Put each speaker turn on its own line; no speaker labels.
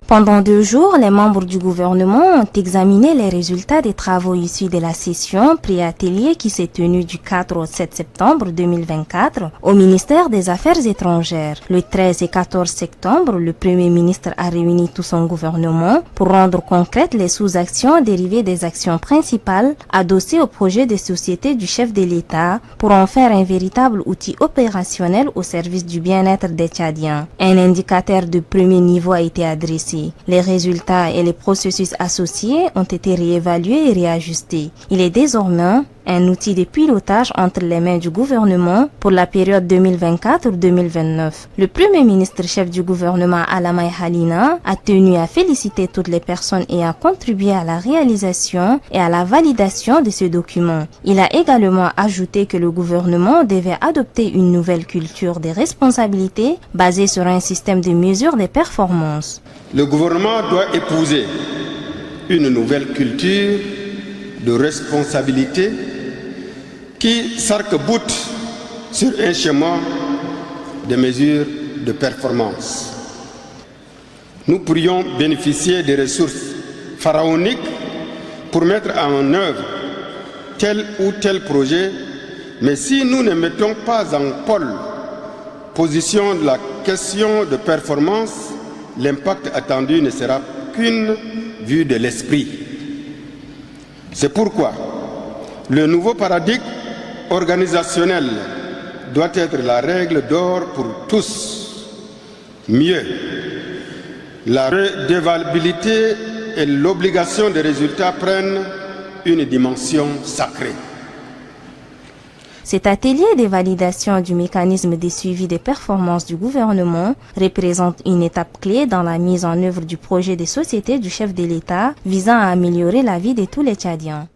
Pendant 2 jours, les membres du gouvernement ont examiné les résultats des travaux issus de la session pré-atelier qui s'est tenue du 4 au 7 septembre 2024 au ministère des Affaires étrangères. Le 13 et 14 septembre, le Premier ministre a réuni tout son gouvernement pour rendre concrètes les sous-actions dérivées des actions principales adossées au projet de société du chef de l'État pour en faire un véritable outil opérationnel au service du bien-être des Tchadiens. Un indicateur de premier niveau a été adressé. Les résultats et les processus associés ont été réévalués et réajustés. Il est désormais un outil de pilotage entre les mains du gouvernement pour la période 2024-2029. Le Premier ministre chef du gouvernement Alamai Halina a tenu à féliciter toutes les personnes ayant contribué à la réalisation et à la validation de ce document. Il a également ajouté que le gouvernement devait adopter une nouvelle culture des responsabilités basée sur un système de mesure des performances.
Le gouvernement doit épouser une nouvelle culture de responsabilité qui s'arc-boute sur un schéma de mesures de performance. Nous pourrions bénéficier des ressources pharaoniques pour mettre en œuvre tel ou tel projet, mais si nous ne mettons pas en pôle position de la question de performance, l'impact attendu ne sera qu'une vue de l'esprit. C'est pourquoi le nouveau paradigme organisationnel doit être la règle d'or pour tous. Mieux, la redevabilité et l'obligation de résultats prennent une dimension sacrée.
Cet atelier de validation du mécanisme de suivi des performances du gouvernement représente une étape clé dans la mise en œuvre du projet de société du chef de l'État visant à améliorer la vie de tous les Tchadiens.